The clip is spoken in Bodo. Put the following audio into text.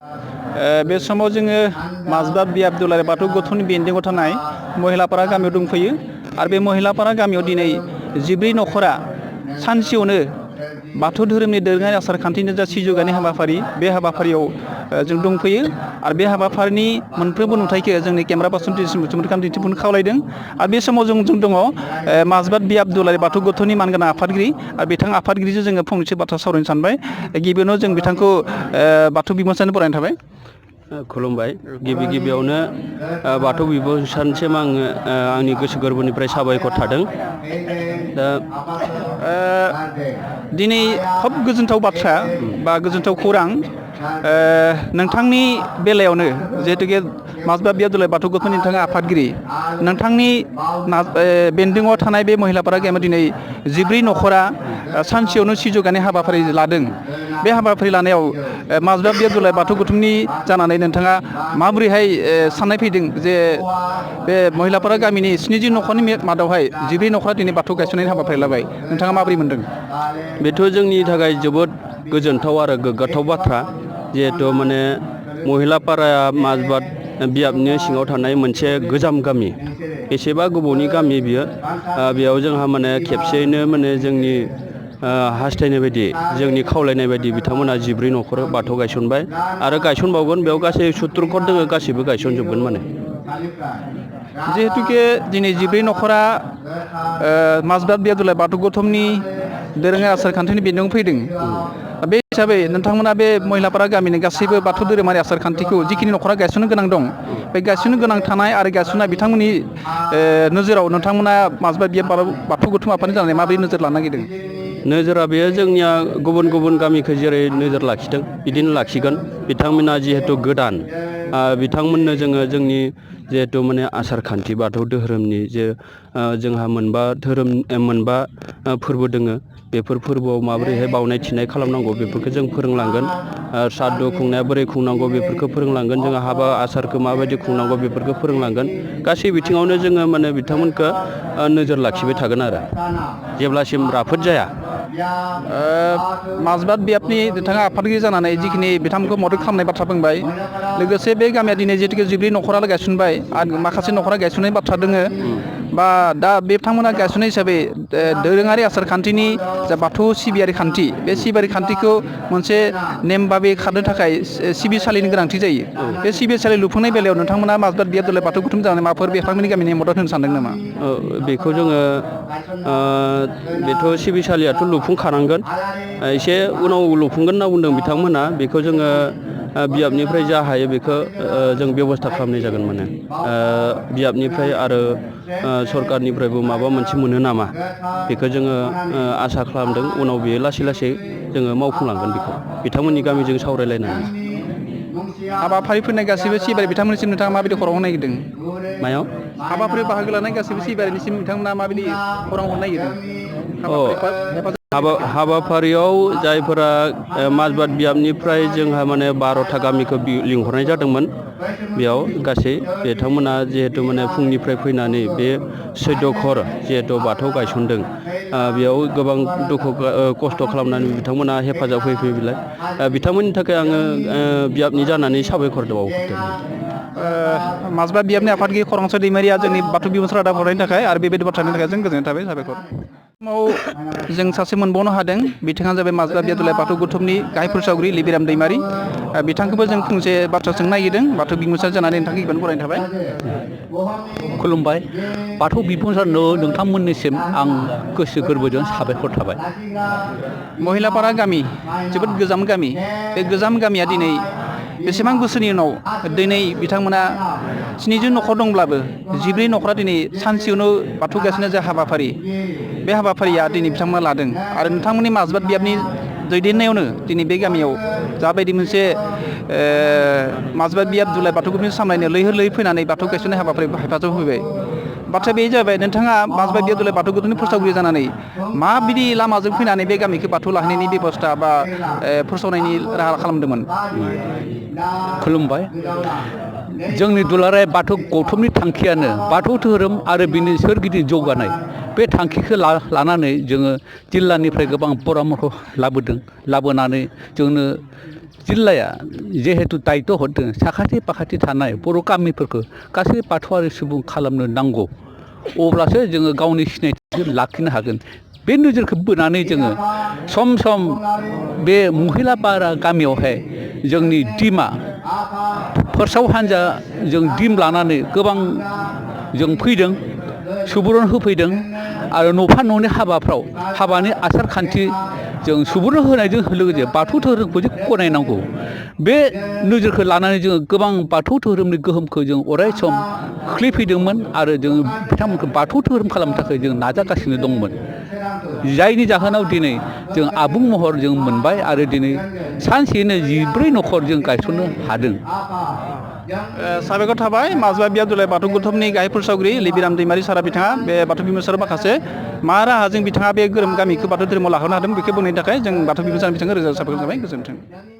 बे समाव जोङो माजबाद बियाब दुलाराय बाथौ गौथुमनि बेन्दोंआव थानाय महिलापारा गामियाव दंफैयो आरो बे महिलापारा गामियाव दिनै 14 न'खरा सानसेयावनो बाथौ धोरोमनि दोरोङारि आसार खान्थिनि जा सिजौ गायनाय हाबाफारि बे हाबाफारियाव जों दंफैयो आरो बे हाबाफारिनि मोनफ्रोमबो नुथायखौ जोंनि केमेरा पार्सन दिन्थिफुंनो खावलायदों आरो बे समाव जों दङ माजबाद बियाब दुलाराय बाथौ गौथुमनि मानगोनां आफादगिरि आरो बिथां आफादगिरिजों जोङो फंनैसो बाथ्रा सावरायनो सानबाय। गिबियावनो जों बिथांखौ बाथौ बिबुंसारनो बरायनाय थाबाय। खुलुमबाय। गिबियावनो बाथौ बिबुंसारनिसिम आङो आंनि गोसो गोरबोनिफ्राय साबायखर थादों। दा दिनै खोब गोजोनथाव बाथ्रा बा गोजोनथाव खौरां नोंथांनि बेलायावनो जिहेतुके माजबाद बियाब दुलाराय बाथौ गौथुमनि नोंथाङा आफादगिरि नोंथांनि बेन्दोंआव थानाय बे महिलापारा गामियाव दिनै 14 न'खरा सानसेयावनो सिजौ गायनाय हाबाफारि लादों। बे हाबाफारि लानायाव माजबाद बियाब दुलाराय बाथौ गौथुमनि जानानै नोंथाङा माबोरैहाय साननाय फैदों जे बे महिलापारा गामिनि 70 न'खरनि मादावहाय 14 न'खरा दिनै बाथौ गायसननायनि हाबाफारि लाबाय नोंथाङा माबोरै मोनदों? बेथ' जोंनि थाखाय जोबोद गोजोनथाव आरो गोग्गाथाव बाथ्रा। जिहेथु माने महिलापाराया माजबाद बियाबनि सिङाव थानाय मोनसे गोजाम गामि, बेसेबा गोबावनि गामि बियो। बेयाव जोंहा माने खेबसेयैनो माने जोंनि हास्थायनाय बायदि जोंनि खावलायनाय बायदि बिथांमोना 14 न'खर बाथौ गायसनबाय आरो गायसनबावगोन। बेयाव गासै 70 न'खर दङ, गासैबो गायसनजोबगोन माने। जिहेतुके दिनै 14 न'खरा माजबाद बियाब दुलाराय बाथौ गौथुमनि दोरोङारि आसार खान्थिनि बेन्दोंआव फैदों। बे हिसाबै नोंथांमोना बे महिलापारा गामिनि गासैबो बाथौ धोरोमारि आसार खान्थिखौ जिखिनि न'खरा गायसननो गोनां दं बे गायसननो गोनां थानाय आरो गायसननाय बिथांमोननि नोजोराव नोंथांमोना माजबाद बियाब बाथौ गौथुम आफादनि जानानै माबोरै नोजोर लानो नागिरदों? नोजोरा बेयो जोंनिया गुबुन गुबुन गामिखौ जेरै नोजोर लाखिदों बिदिनो लाखिगोन। बिथांमोना जिहेथु गोदान, बिथांमोननो जोङो जोंनि जिहेथु माने आसार खान्थि बाथौ धोरोमनि जे जोंहा मोनबा फोरबो दोङो, बेफोर फोरबोआव माबोरैहाय बावनाय थिनाय खालामनांगौ बेफोरखौ जों फोरोंलांगोन। सारादु खुंनाया बोरै खुंनांगौ बेफोरखौ फोरोंलांगोन। जोङो हाबा आसारखौ माबायदि खुंनांगौ बेफोरखौ फोरोंलांगोन। गासै बिथिङावनो जोङो माने बिथांमोनखौ नोजोर लाखिबाय थागोन आरो जेब्लासिम राफोद जाया। माजबाद बियाबनि नोंथाङा आफादगिरि जानानै जिखिनि बिथांमोनखौ मदद खालामनाय बाथ्रा बुंबाय, लोगोसे बे गामिया दिनै जिहेतुके 14 न'खराल' गायसनबाय आरो माखासे न'खरा गायसननायनि बाथ्रा दोङो बा दा बिथांमोना गायसननाय हिसाबै दोरोङारि आसार खान्थिनि जा बाथौ सिबियारि खान्थि, बे सिबियारि खान्थिखौ मोनसे नेम बाबै खारनो थाखाय सिबिसालिनि गोनांथि जायो। बे सिबिसालि लुफुंनाय बेलायाव नोंथांमोना माजबाद बियाब दुलाराय बाथौ गौथुम जानानै माबाफोर बिथांमोननि गामिनि मदद होनो सानदों नामा? बेखौ जोङो बेथ' सिबिसालियाथ' लुफुंखानांगोन। एसे उनाव लुफुंगोन होनना बुंदों बिथांमोना। बेखौ जोङो बियाबनिफ्राय जा हायो बेखौ जों बेब'स्था खालामनाय जागोन माने। बियाबनिफ्राय आरो सरकारनिफ्रायबो माबा मोनसे मोनो नामा बेखौ जोङो आसा खालामदों। उनाव बेयो लासै लासै जोङो मावफुंलांगोन बेखौ बिथांमोननि गामिजों सावरायलायनानै। हाबाफारि फैनाय गासैबो सिबियारि बिथांमोननिसिम नोंथाङा माबायदि खौरां हरनो नागिरदों? मायाव हाबाफारियाव बाहागो लानाय गासैबो सिबियारिनिसिम नोंथांमोना माबायदि खौरां हरनो नागिरदों? हाबाफारियाव जायफोरा माजबाद बियाबनिफ्राय जोंहा माने 12था गामिखौ लिंहरनाय जादोंमोन। बेयाव गासै बिथांमोना जिहेथु माने फुंनिफ्राय फैनानै बे 14 घर जिहेथु बाथौ गायसनदों, बेयाव गोबां दुखु खस्थ' खालामनानै बिथांमोना हेफाजाब होफैबाय। बिथांमोननि थाखाय आङो बियाबनि जानानै साबायखर बावहरदों। माजबाद बियाबनि आफादगिरि खरमसार दैमारिया जोंनि बाथौ बिबुंसार रादाब हरनायनि थाखाय आरो बेबायदि बाथ्रानि थाखाय जों गोजोननाय थाबाय। साबायखर। जों सासे मोनबावनो हादों, बिथाङा जाबाय माजबाद बियाब दुलाराय बाथौ गौथुमनि गाहाय फोसावगिरि लिबिराम दैमारि। बिथांखौबो जों फंसे बाथ्रा सोंनो नागिरदों। बाथौ बिबुंसार जानानै नोंथांखौ गिबियावनो बरायनाय थाबाय। खुलुमबाय। बाथौ बिबुंसारनो नोंथांमोननिसिम आं गोसो गोरबोजों साबायखर थाबाय। महिलापारा गामि जोबोद गोजाम गामि। बे गोजाम गामिया दिनै बेसेबां बोसोरनि उनाव दिनै बिथांमोना 70 न'खर दंब्लाबो 14 न'खरा दिनै सानसेयावनो बाथौ गायसननाय जा हाबाफारि, बे हाबाफारिया दिनै बिथांमोना लादों आरो नोंथांमोननि माजबाद बियाबनि दैदेननायावनो दिनै बे गामियाव जाबायदि मोनसे माजबाद बियाब दुलाराय बाथौ गौथुमनि सामलायनो लैहोर लैहोर फैनानै बाथौ गायसननाय हाबाफारिखौ हेफाजाब होफैबाय। बाथ्राया बे जाबाय, नोंथाङा माजबाद बियाब दुलाराय बाथौ गौथुमनि फोसावगिरि जानानै माबायदि लामाजों फैनानै बे गामिखौ बाथौ लाहैनायनि बेबस्था बा फोसावनायनि राहा खालामदोंमोन? खुलुमबाय। जोंनि दुलाराय बाथौ गौथुमनि थांखियानो बाथौ धोरोम आरो बिनि सोरगिदिं जौगानाय। बे थांखिखौ लानानै जोङो जिल्लानिफ्राय गोबां परामर्श लाबोनानै जोंनो जिल्लाया जिहेतु दायित्व हरदों साखाथि फाखाथि थानाय बर' गामिफोरखौ गासै बाथौआरि सुबुं खालामनो नांगौ अब्लासो जोङो गावनि सिनायथिखौ लाखिनो हागोन बे नोजोरखौ बोनानै जोङो सम सम बे महिलापारा गामियावहाय जोंनि टिमा फोसाव हान्जा जों टिम लानानै गोबां जों फैदों सुबुरुन होफैदों आरो न'फा न'नि हाबाफ्राव हाबानि आसार खान्थि जों सुबुरुन होनायजों लोगोसे बाथौ धोरोमखौ जे गनायनांगौ बे नोजोरखौ लानानै जोङो गोबां बाथौ धोरोमनि गोहोमखौ जों अराय सम खोख्लैफैदोंमोन आरो जों बिथांमोनखौ बाथौ धोरोम खालामनो थाखाय जों नाजागासिनो दंमोन जायनि जाहोनाव दिनै जों आबुं महर जों मोनबाय आरो दिनै सानसेयैनो 14 न'खर जों गायसननो हादों। साबायखर थाबाय माजबा बियाब दुलाराय बाथौ गौथुमनि गाहाय फोसावगिरि लिबिराम दैमारि सारा बिथाङा बे बाथौ बिमुसाराव माखासे मा राहाजों बिथाङा बे गोरोम गामिखौ बाथौ धोरोमाव लाहोनो हादों बेखौ बुंनायनि थाखाय जों बाथौ बिमुसार बिथांखौ रोजा रोजा साबायखर जाबाय गोजोन्थों।